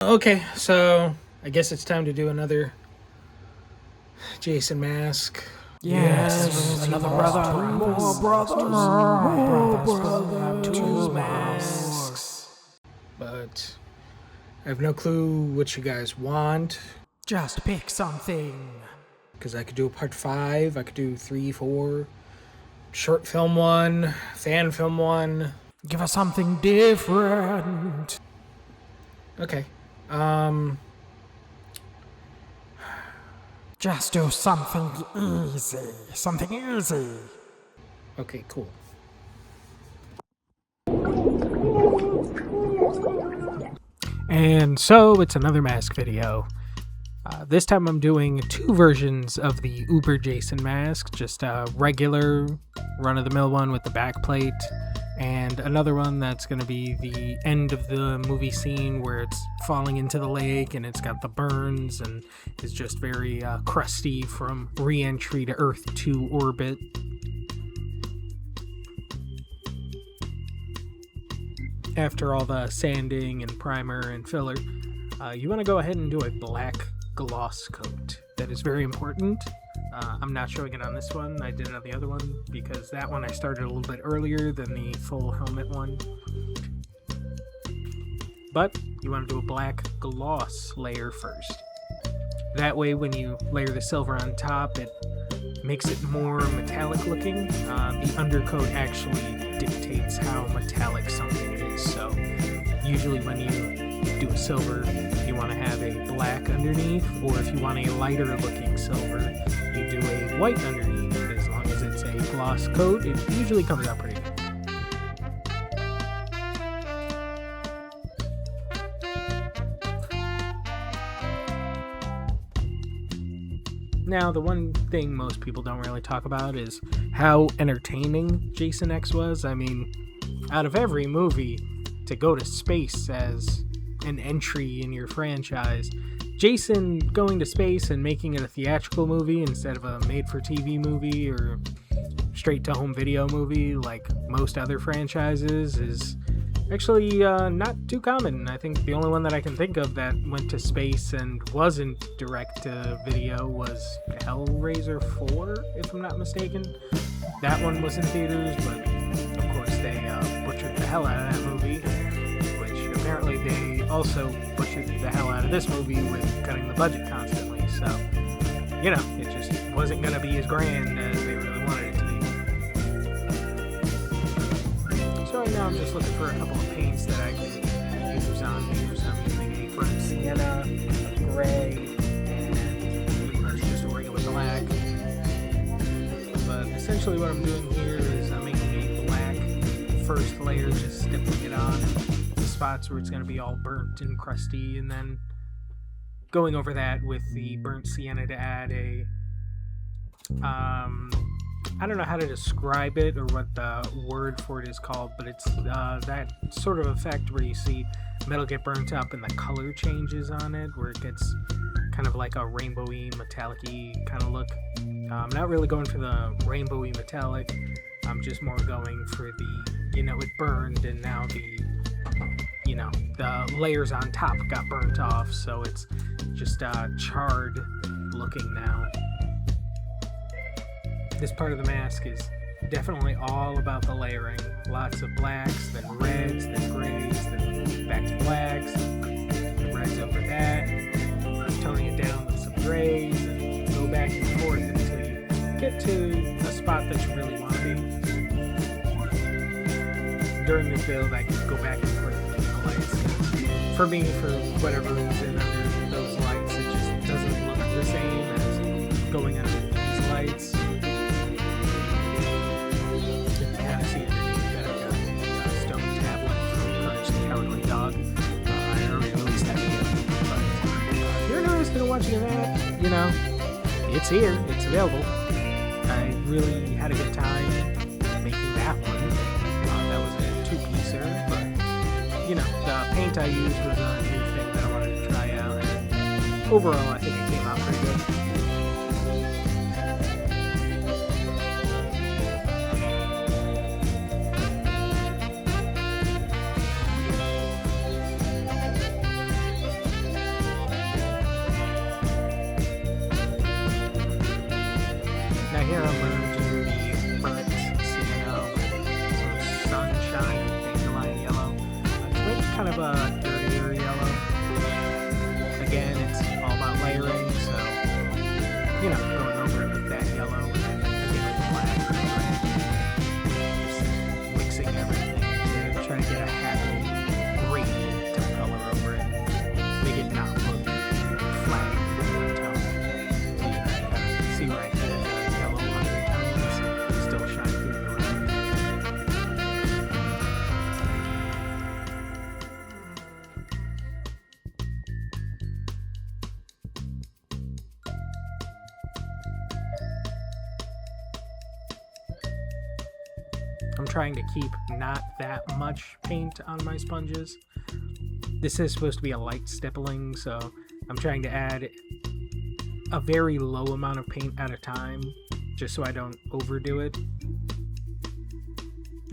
Okay, so I guess it's time to do another Jason mask. Yes, another brother, more brothers, two masks. But I have no clue what you guys want. Just pick something. Because I could do a part 5, I could do 3, 4, short film 1, fan film 1. Give us something different. Okay. Just do something easy. Okay, cool. And so it's another mask video. This time I'm doing 2 versions of the Uber Jason mask, just a regular run-of-the-mill one with the back plate, and another one that's going to be the end of the movie scene where it's falling into the lake and it's got the burns and is just very crusty from re-entry to Earth 2 orbit. After all the sanding and primer and filler, you want to go ahead and do a black gloss coat. That is very important. I'm not showing it on this one. I did it on the other one because that one I started a little bit earlier than the full helmet one. But you want to do a black gloss layer first. That way when you layer the silver on top, it makes it more metallic looking. The undercoat actually dictates how metallic something is. So usually when you do a silver, you want to have a black underneath, or if you want a lighter looking silver, you do a white underneath. As long as it's a gloss coat, it usually comes out pretty good. Now, the one thing most people don't really talk about is how entertaining Jason X was. I mean, out of every movie, to go to space as an entry in your franchise, Jason going to space and making it a theatrical movie instead of a made-for-TV movie or straight-to-home video movie like most other franchises is actually not too common. I think the only one that I can think of that went to space and wasn't direct-to-video was Hellraiser 4, if I'm not mistaken. That one was in theaters, but of course they butchered the hell out of that movie, which apparently they also butchered the hell out of this movie with cutting the budget constantly. So, you know, it just wasn't going to be as grand as they really wanted it to be. So right now I'm just looking for a couple of paints that I can use on here. So I'm using a burnt sienna, a gray, and pretty much just a regular black. But essentially what I'm doing here is I'm making a black first layer, just stippling it on the spots where it's going to be all burnt and crusty, and then going over that with the burnt sienna to add a I don't know how to describe it or what the word for it is called, but it's that sort of effect where you see metal get burnt up and the color changes on it, where it gets kind of like a rainbowy, metallic-y kind of look. I'm not really going for the rainbowy metallic. I'm just more going for the, you know, it burned and now the layers on top got burnt off, so it's just charred looking now. This part of the mask is definitely all about the layering. Lots of blacks, then reds, then grays, then back to blacks, the reds over that, toning it down with some grays, and go back and forth until you get to a spot that you really want to be. During this build, I can go back and forth between the lights. For me, for whatever reason, under those lights, it just doesn't look the same as going under these lights. Watching that, you know, it's here, it's available. I really had a good time making that one. That was a 2-piecer, but, you know, the paint I used was a new thing that I wanted to try out, and overall I think it came out pretty good. I'm trying to keep not that much paint on my sponges. This is supposed to be a light stippling, so I'm trying to add a very low amount of paint at a time, just so I don't overdo it.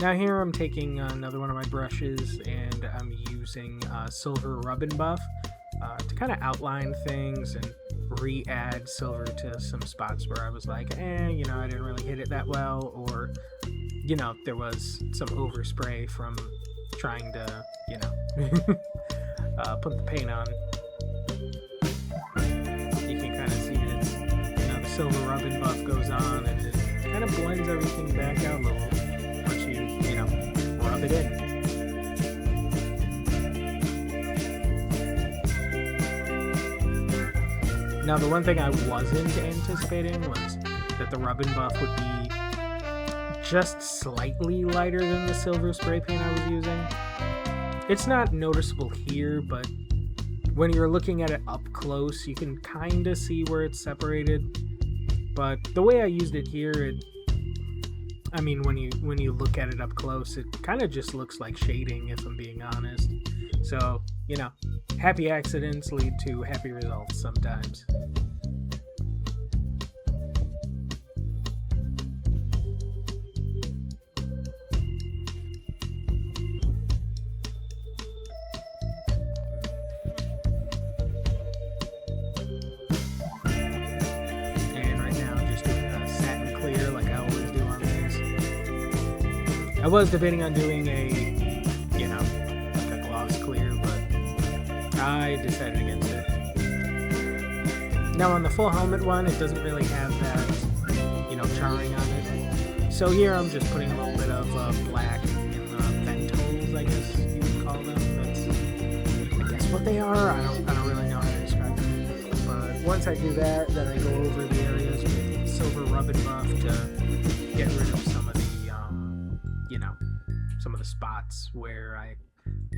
Now here I'm taking another one of my brushes and I'm using Silver Rub and Buff to kind of outline things and re-add silver to some spots where I was like, I didn't really hit it that well, or, there was some overspray from trying to, put the paint on. You can kind of see that, the Silver Rub and Buff goes on and it kind of blends everything back out a little once you, rub it in. Now, the one thing I wasn't anticipating was that the Rub and Buff would be just slightly lighter than the silver spray paint I was using. It's not noticeable here, but when you're looking at it up close, you can kind of see where it's separated. But the way I used it here, when you look at it up close, it kind of just looks like shading, if I'm being honest. So, happy accidents lead to happy results sometimes. And right now I'm just doing satin clear like I always do on these. I was debating on doing a clear, but I decided against it. Now on the full helmet one, it doesn't really have that, charring on it. So here I'm just putting a little bit of black in the vent holes, I guess you would call them. That's, I guess, what they are. I don't really know how to describe them. But once I do that, then I go over the areas with Silver Rub and Buff to get rid of some of the, some of the spots where I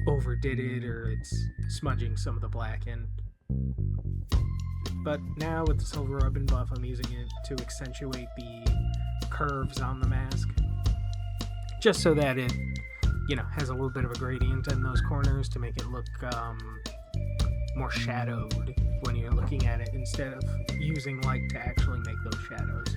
overdid it or it's smudging some of the black in. But now with the Silver Rub and Buff, I'm using it to accentuate the curves on the mask, just so that it has a little bit of a gradient in those corners to make it look more shadowed when you're looking at it, instead of using light to actually make those shadows.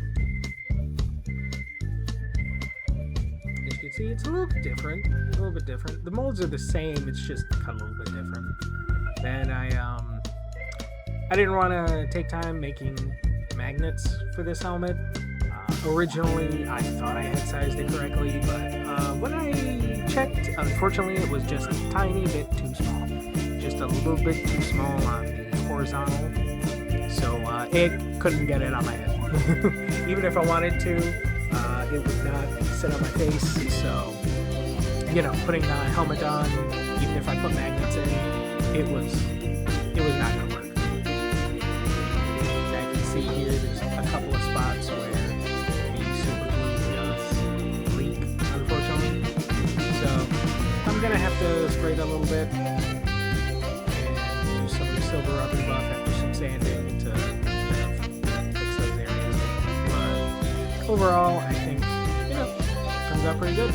As you can see, it's a little bit different. The molds are the same, it's just cut a little bit different. Then I didn't want to take time making magnets for this helmet. Originally, I thought I had sized it correctly, but when I checked, unfortunately, it was just a tiny bit too small. Just a little bit too small on the horizontal. So it couldn't get it on my head. Even if I wanted to, it would not sit on my face. So, putting the helmet on, even if I put magnets in, it was not going to work. As you can see here, there's a couple of spots where the super glue does leak, unfortunately. So I'm going to have to spray it a little bit and use some Silver Rub and Buff after some sanding to fix those areas. But overall, I think, comes out pretty good.